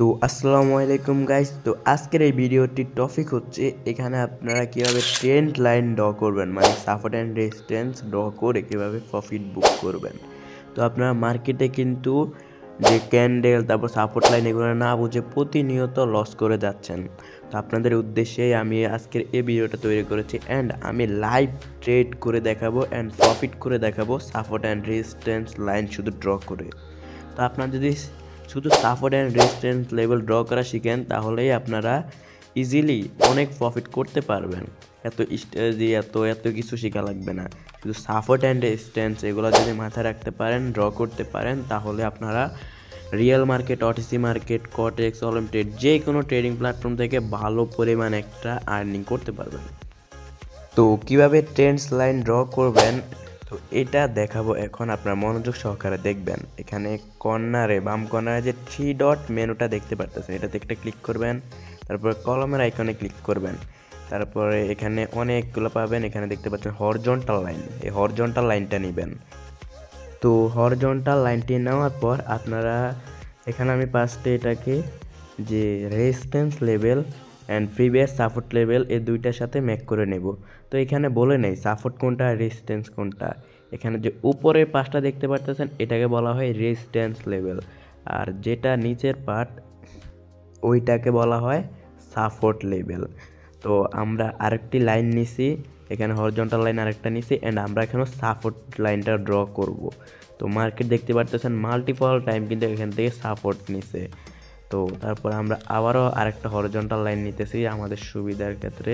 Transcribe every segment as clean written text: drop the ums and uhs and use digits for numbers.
তো আসসালামু আলাইকুম গাইস। তো আজকের এই ভিডিওটির টপিক হচ্ছে এখানে আপনারা কিভাবে ট্রেন্ড লাইন ড্র করবেন, মানে সাপোর্ট অ্যান্ড রেজিস্ট্যান্স ড্র করে কিভাবে প্রফিট বুক করবেন। তো আপনারা মার্কেটে কিন্তু যে ক্যান্ডেল তারপর সাপোর্ট লাইন এগুলো না বুঝে প্রতিনিয়ত লস করে যাচ্ছেন। তো আপনাদের উদ্দেশ্যেই আমি আজকের এই ভিডিওটা তৈরি করেছি অ্যান্ড আমি লাইভ ট্রেড করে দেখাবো অ্যান্ড প্রফিট করে দেখাবো সাপোর্ট অ্যান্ড রেজিস্ট্যান্স লাইন শুধু ড্র করে। তো আপনারা যদি শুধু support and resistance level draw করা শিখেন তাহলেই আপনারা ইজিলি অনেক প্রফিট করতে পারবেন। এত স্ট্র্যাটেজি এত কিছু শেখা লাগবে না। শুধু সাপোর্ট অ্যান্ড রেজিস্ট্যান্স এগুলো যদি মাথায় রাখতে পারেন, ড্র করতে পারেন, তাহলে আপনারা real market, 𝗭𝗏𝗧 market, quotex, trade যে কোনো ট্রেডিং প্ল্যাটফর্ম থেকে ভালো পরিমাণ একটা আর্নিং করতে পারবেন। তো কিভাবে ট্রেন্ডস লাইন ড্র করবেন তো এটা দেখাবো এখন, আপনার মনোযোগ সহকারে দেখবেন। এখানে কর্নারে বাম কর্নারে যে 3 ডট মেনুটা দেখতে পারতেছেন, এটাতে একটা ক্লিক করবেন, তারপরে কলমের আইকনে ক্লিক করবেন, তারপরে এখানে অনেকগুলো পাবেন। এখানে দেখতে পাচ্ছেন হরিজন্টাল লাইন, এই হরিজন্টাল লাইনটা নেবেন। তো হরিজন্টাল লাইনটি নেওয়ার পর আপনারা এখানে আমি ফার্স্টে এটাকে যে resistance level and previous support level এই দুইটার সাথে ম্যাচ করে নেব। তো এখানে বলে নেই সাপোর্ট কোনটা রেজিস্ট্যান্স কোনটা। এখানে যে উপরে পাঁচটা দেখতে পারতেছেন এটাকে বলা হয় রেজিস্ট্যান্স লেভেল, আর যেটা নিচের পার্ট ওইটাকে বলা হয় সাপোর্ট লেভেল। তো আমরা আরেকটি লাইন নিছি, এখানে হরিজন্টাল লাইন আরেকটা নিছি অ্যান্ড আমরা এখানে সাপোর্ট লাইনটা ড্র করব। তো মার্কেট দেখতে পারতেছেন মাল্টিপল টাইম কিন্তু এখান থেকে সাপোর্ট নিছে। তো তারপর আমরা আবারও আরেকটা হরিজন্টাল লাইন নিতেছি আমাদের সুবিধার ক্ষেত্রে।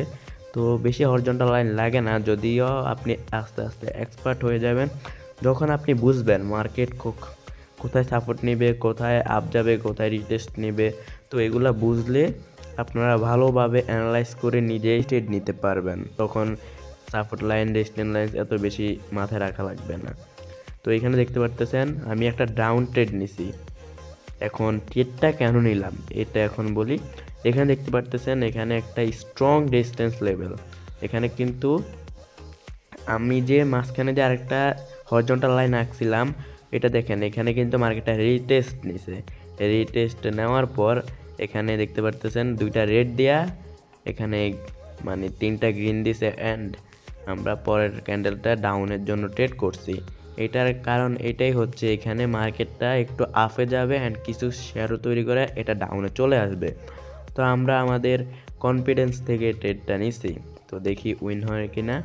তো বেশি হরিজন্টাল লাইন লাগে না, যদিও আপনি আস্তে আস্তে এক্সপার্ট হয়ে যাবেন যখন আপনি বুঝবেন মার্কেট কোথায় সাপোর্ট নেবে, কোথায় আপ যাবে, কোথায় রিটেস্ট নেবে। তো এগুলা বুঝলে আপনারা ভালোভাবে অ্যানালাইজ করে নিজেই ট্রেড নিতে পারবেন। তখন সাপোর্ট লাইন, রেজিস্ট্যান্স লাইন এত বেশি মাথায় রাখা লাগবে না। তো এখানে দেখতে পারতেছেন আমি একটা ডাউন ট্রেড নিছি। এখন ট্রেডটা কেন নিলাম এটা এখন বলি। এখানে দেখতে পারতেছেন এখানে একটা স্ট্রং রেজিস্ট্যান্স লেভেল। এখানে কিন্তু আমি যে মাঝখানে যে আরেকটা হরিজন্টাল লাইন আঁকছিলাম এটা দেখেন, এখানে কিন্তু মার্কেটটা রিটেস্ট নিছে। রিটেস্ট নেওয়ার পর এখানে দেখতে পারতেছেন দুইটা রেড দেয়া, এখানে মানে 3টা গ্রিন দিছে অ্যান্ড আমরা পরের ক্যান্ডেলটা ডাউনের জন্য ট্রেড করছি। এটার কারণ এটাই হচ্ছে এখানে মার্কেটটা একটু আপে যাবে অ্যান্ড কিছু শেয়ারও তৈরি করে এটা ডাউনে চলে আসবে। তো আমরা আমাদের কনফিডেন্স থেকে ট্রেডটা নিছি। তো দেখি উইন হয় কিনা।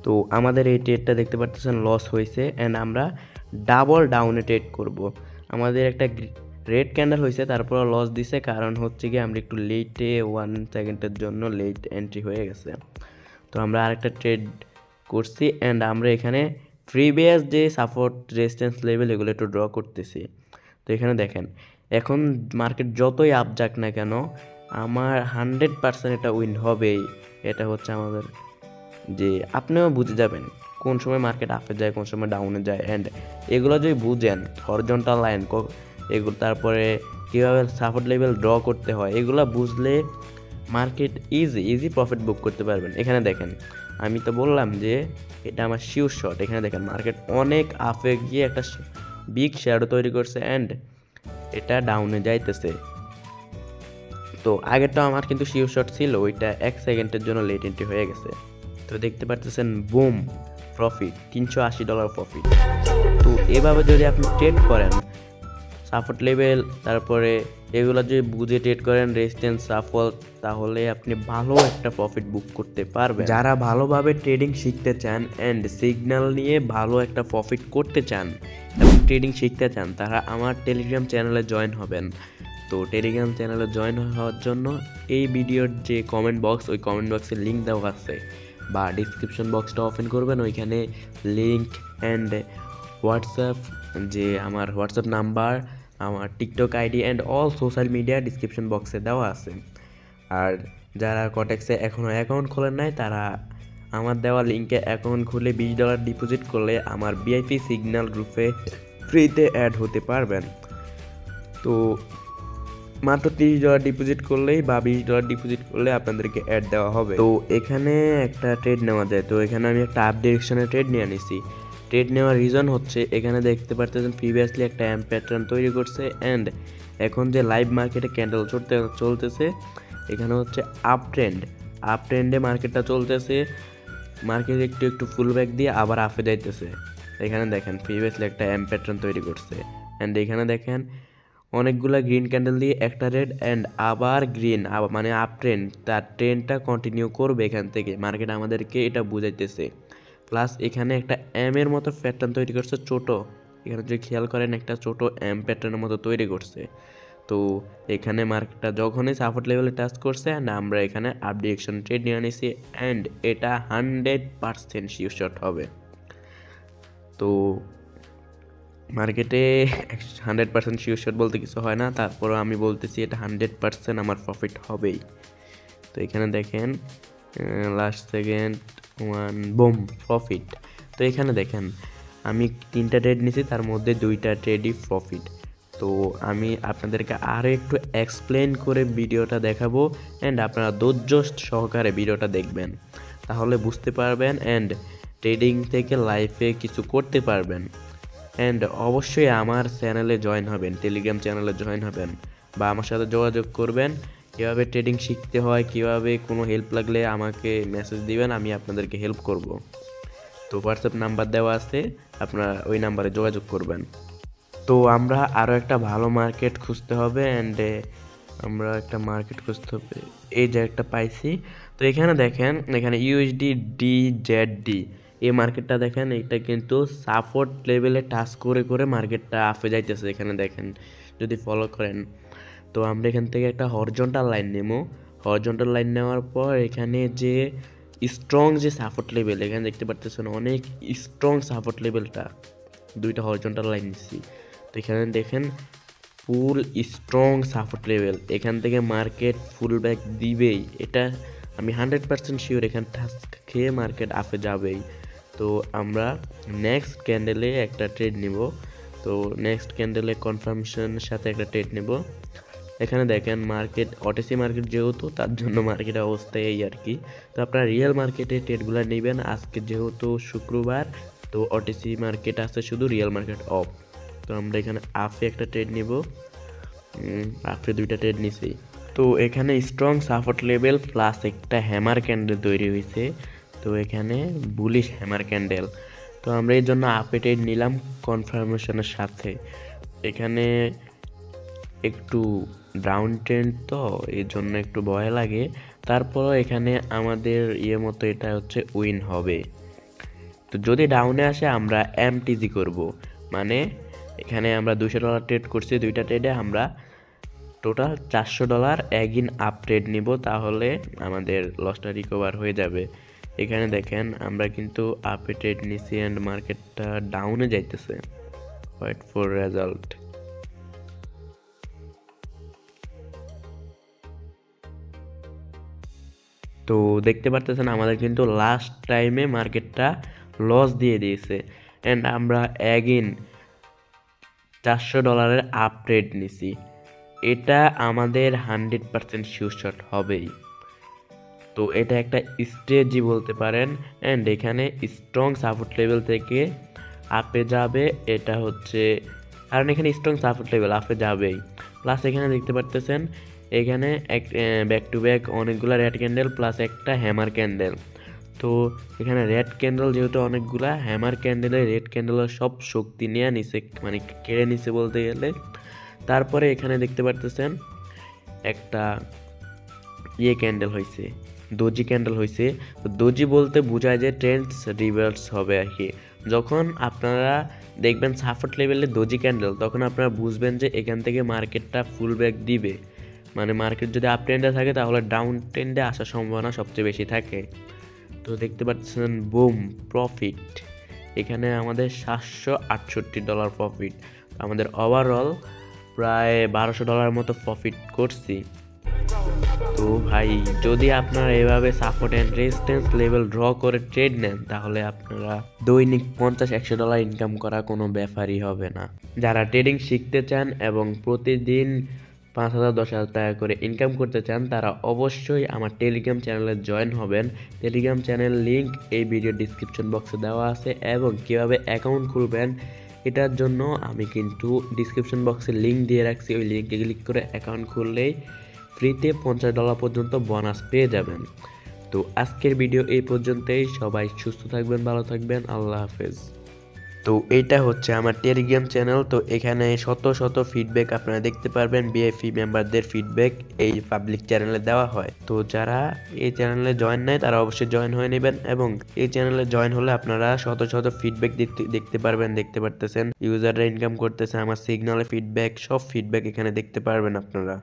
তো আমাদের এই ট্রেডটা দেখতে পাচ্ছেন লস হয়েছে অ্যান্ড আমরা ডাবল ডাউনে ট্রেড করব। আমাদের একটা রেড ক্যান্ডেল হয়েছে, তারপর লস দিছে, কারণ হচ্ছে কি আমরা একটু লেটে 1 সেকেন্ডের জন্য লেট এন্ট্রি হয়ে গেছে। তো আমরা আরেকটা ট্রেড করছি অ্যান্ড আমরা এখানে প্রিভিয়াস যে সাপোর্ট রেজিস্ট্যান্স লেভেল এগুলো একটু ড্র করতেছি। তো এখানে দেখেন এখন মার্কেট যতই আপ যাক না কেন আমার 100% এটা উইন হবেই। এটা হচ্ছে আমাদের যে আপনিও বুঝে যাবেন কোন সময় মার্কেট আপে যায়, কোন সময় ডাউনে যায়। অ্যান্ড এগুলো যদি বুঝেন হরিজন্টাল লাইন এগুলো, তারপরে কীভাবে সাপোর্ট লেভেল ড্র করতে হয়, এগুলো বুঝলে মার্কেট ইজি প্রফিট বুক করতে পারবেন। এখানে দেখেন আমি তো বললাম যে এটা আমার শিওর শট। এখানে দেখেন মার্কেট অনেক আপে গিয়ে একটা বিগ শ্যাডো তৈরি করছে অ্যান্ড এটা ডাউনে যাইতেছে। তো আগেরটা আমার কিন্তু শিওর শট ছিল, ওইটা 1 সেকেন্ডের জন্য লেট এন্ট্রি হয়ে গেছে। তো দেখতে পাচ্ছেন বুম প্রফিট, $380 প্রফিট। তো এভাবে যদি আপনি ট্রেড করেন সাপোর্ট লেভেল, তারপরে এগুলো যদি বুঝে ট্রেড করেন রেজিস্ট্যান্স সাপোর্ট, তাহলে আপনি ভালো একটা প্রফিট বুক করতে পারবেন। যারা ভালোভাবে ট্রেডিং শিখতে চান অ্যান্ড সিগন্যাল নিয়ে ভালো একটা প্রফিট করতে চান এবং ট্রেডিং শিখতে চান, তারা আমার টেলিগ্রাম চ্যানেলে জয়েন হবেন। তো টেলিগ্রাম চ্যানেলে জয়েন হওয়ার জন্য এই ভিডিওর যে কমেন্ট বক্স, ওই কমেন্ট বক্সে লিঙ্ক দেওয়া আছে, বা ডিসক্রিপশন বক্সটা ওপেন করবেন, ওইখানে লিঙ্ক অ্যান্ড হোয়াটসঅ্যাপ, যে আমার হোয়াটসঅ্যাপ নাম্বার, আমার TikTok ID and all social media description বক্সে দেওয়া আছে। আর যারা quotex-এ এখনও অ্যাকাউন্ট খোলেন নাই তারা আমার দেওয়া লিঙ্কে অ্যাকাউন্ট খুলে $20 ডিপোজিট করলে আমার ভিআইপি সিগন্যাল গ্রুপে ফ্রিতে অ্যাড হতে পারবেন। তো মাত্র $30 ডিপোজিট করলেই বা $20 ডিপোজিট করলে আপনাদেরকে অ্যাড দেওয়া হবে। তো এখানে একটা ট্রেড নেওয়া যায়। তো এখানে আমি একটা আপ ডিরেকশনে ট্রেড নিয়ে নিছি। ট্রেড নেওয়ার রিজন হচ্ছে এখানে দেখতে পারতেছেন প্রিভিয়াসলি একটা এম প্যাটার্ন তৈরি করছে অ্যান্ড এখন যে লাইভ মার্কেটে ক্যান্ডেল চলতেছে এখানে হচ্ছে আপ ট্রেন্ডে মার্কেটটা চলতেছে। মার্কেট একটু ফুল ব্যাক দিয়ে আবার আপে যাইতেছে। এখানে দেখেন প্রিভিয়াসলি একটা এম প্যাটার্ন তৈরি করছে অ্যান্ড এখানে দেখেন অনেকগুলা গ্রিন ক্যান্ডেল দিয়ে একটা রেড অ্যান্ড আবার গ্রিন, মানে আপ ট্রেন্ড, তার ট্রেন্ডটা কন্টিনিউ করবে এখান থেকে। মার্কেট আমাদেরকে এটা বুঝাইতেছে। প্লাস এখানে একটা এম এর মতো প্যাটার্ন তৈরি করছে ছোট, এখানে যদি খেয়াল করেন একটা ছোট এম প্যাটার্নের মতো তৈরি করছে। তো এখানে মার্কেটটা যখনই সাপোর্ট লেভেলে টাচ করছে অ্যান্ড আমরা এখানে আপ ডিরেকশন ট্রেড নিয়ে নিয়েছি অ্যান্ড এটা 100% শিওর শট হবে। তো মার্কেটে 100% শিওর শট বলতে কিছু হয় না, তারপরও আমি বলতেছি এটা 100% আমার প্রফিট হবেই। তো এখানে দেখেন last second one boom profit. তো এখানে দেখেন আমি 3টা ট্রেড নিয়েছি, তার মধ্যে 2টা ট্রেডই প্রফিট। তো আমি আপনাদেরকে আরও একটু এক্সপ্লেন করে ভিডিওটা দেখাবো অ্যান্ড আপনারা ধৈর্য সহকারে ভিডিওটা দেখবেন, তাহলে বুঝতে পারবেন অ্যান্ড ট্রেডিং থেকে লাইফে কিছু করতে পারবেন। অ্যান্ড অবশ্যই আমার চ্যানেলে জয়েন হবেন, টেলিগ্রাম চ্যানেলে জয়েন হবেন বা আমার সাথে যোগাযোগ করবেন। কীভাবে ট্রেডিং শিখতে হয়, কীভাবে কোনো হেল্প লাগলে আমাকে মেসেজ দিবেন, আমি আপনাদেরকে হেল্প করব। তো হোয়াটসঅ্যাপ নাম্বার দেওয়া আছে, আপনারা ওই নাম্বারে যোগাযোগ করবেন। তো আমরা আরও একটা ভালো মার্কেট খুঁজতে হবে অ্যান্ড আমরা একটা মার্কেট খুঁজতে হবে। এই যে একটা পাইছি। তো এখানে দেখেন এখানে USD/DZD এই মার্কেটটা দেখেন, এটা কিন্তু সাপোর্ট লেভেলে টাচ করে মার্কেটটা আপে যাইতেছে। এখানে দেখেন যদি ফলো করেন, তো আমরা এখান থেকে একটা হরিজন্টাল লাইন নেব। হরিজন্টাল লাইন নেওয়ার পর এখানে যে স্ট্রং যে সাপোর্ট লেভেল, এখানে দেখতে পাচ্ছেন অনেক স্ট্রং সাপোর্ট লেভেলটা, 2টা হরিজন্টাল লাইন নিচ্ছি। তো এখানে দেখেন ফুল স্ট্রং সাপোর্ট লেভেল, এখান থেকে মার্কেট ফুল ব্যাক দিবেই, এটা আমি 100% শিওর। এখানে টাচ খেয়ে মার্কেট আপে যাবেই। তো আমরা নেক্সট ক্যান্ডেলে একটা ট্রেড নিব। তো নেক্সট ক্যান্ডেলে কনফার্মেশনের সাথে একটা ট্রেড নেব। এখানে দেখেন মার্কেট OTC মার্কেট যেহেতু, তার জন্য মার্কেটের অবস্থা এই আর কি। তো আপনারা রিয়েল মার্কেটে ট্রেডগুলো নেবেন। আজকে যেহেতু শুক্রবার, তো OTC মার্কেট আছে শুধু, রিয়েল মার্কেট অফ। তো আমরা এখানে আপে একটা ট্রেড নিব, আপে 2টা ট্রেড নিছি। তো এখানে স্ট্রং সাপোর্ট লেভেল প্লাস একটা হ্যামার ক্যান্ডেল তৈরি হয়েছে। তো এখানে বুলিশ হ্যামার ক্যান্ডেল। তো আমরা এর জন্য আপে ট্রেড নিলাম কনফার্মেশনের সাথে। এখানে একটু ডাউন ট্রেন্ড, তো এর জন্য একটু ভয় লাগে। তারপরও এখানে আমাদের মতো এটা হচ্ছে উইন হবে। তো যদি ডাউনে আসে আমরা MTG করব, মানে এখানে আমরা $200 ট্রেড করছি, 2টা ট্রেডে আমরা টোটাল $400 অ্যাগিন আপ ট্রেড নিব, তাহলে আমাদের লসটা রিকভার হয়ে যাবে। এখানে দেখেন আমরা কিন্তু আপে ট্রেড নিছি অ্যান্ড মার্কেটটা ডাউনে যাইতেছে। Wait for result. তো দেখতে পারতেছেন আমাদের কিন্তু লাস্ট টাইমে মার্কেটটা লস দিয়ে দিয়েছে অ্যান্ড আমরা অ্যাগিন $400 আপ ট্রেড নিছি। এটা আমাদের 100% শিওর শট হবেই। তো এটা একটা স্ট্র্যাটেজি বলতে পারেন অ্যান্ড এখানে স্ট্রং সাপোর্ট লেভেল থেকে আপে যাবে, এটা হচ্ছে কারণ এখানে স্ট্রং সাপোর্ট লেভেল আপে যাবেই। প্লাস এখানে দেখতে পারতেছেন এখানে ব্যাক টু ব্যাক অনেকগুলো রেড ক্যান্ডেল প্লাস একটা হ্যামার ক্যান্ডেল। তো এখানে রেড ক্যান্ডেল যেহেতু অনেকগুলা, হ্যামার ক্যান্ডেলে রেড ক্যান্ডেলের সব শক্তি নিয়ে নিছে, মানে কেড়ে নিছে বলতে গেলে। তারপরে এখানে দেখতে পারতেছেন একটা ক্যান্ডেল হয়েছে, দোজি ক্যান্ডেল হয়েছে। তো দোজি বলতে বোঝায় যে ট্রেন্ডস রিভার্স হবে আর কি। যখন আপনারা দেখবেন সাপোর্ট লেভেলে দোজি ক্যান্ডেল, তখন আপনারা বুঝবেন যে এখান থেকে মার্কেটটা ফুল ব্যাক দিবে। মানে মার্কেট যদি আপ ট্রেন্ডে থাকে তাহলে ডাউন ট্রেন্ডে আসার সম্ভাবনা সবচেয়ে বেশি থাকে। তো দেখতে পাচ্ছেন বুম প্রফিট, এখানে আমাদের $768 প্রফিট। আমাদের ওভারঅল প্রায় $1200 মতো প্রফিট করছি। তো ভাই যদি আপনারা এভাবে support and resistance level draw করে ট্রেড নেন, তাহলে আপনারা দৈনিক $50-100 ইনকাম করা কোনো ব্যাপারই হবে না। যারা ট্রেডিং শিখতে চান এবং প্রতিদিন 5,000 10,000 টাকা করে ইনকাম করতে চান তারা অবশ্যই আমার টেলিগ্রাম চ্যানেলে জয়েন হবেন। টেলিগ্রাম চ্যানেল লিংক এই ভিডিও ডিসক্রিপশন বক্সে দেওয়া আছে এবং কিভাবে অ্যাকাউন্ট খুলবেন এটার জন্য আমি কিন্তু ডিসক্রিপশন বক্সে লিংক দিয়ে রাখছি। ওই লিংকে ক্লিক করে অ্যাকাউন্ট খুললেই ফ্রিতে $50 পর্যন্ত বোনাস পেয়ে যাবেন। তো আজকের ভিডিও এই পর্যন্তই। সবাই সুস্থ থাকবেন, ভালো থাকবেন, আল্লাহ হাফেজ। তো এটা হচ্ছে আমার টেলিগ্রাম চ্যানেল। তো এখানে শত শত ফিডব্যাক আপনারা দেখতে পারবেন। ভিআইপি মেম্বারদের ফিডব্যাক এই পাবলিক চ্যানেলে দেওয়া হয়। তো যারা এই চ্যানেলে জয়েন নাই তারা অবশ্যই জয়েন হয়ে নেবেন এবং এই চ্যানেলে জয়েন হলে আপনারা শত শত ফিডব্যাক দেখতে পারবেন। দেখতে পারতেছেন ইউজাররা ইনকাম করতেছে, আমার সিগনালে ফিডব্যাক, সব ফিডব্যাক এখানে দেখতে পারবেন আপনারা।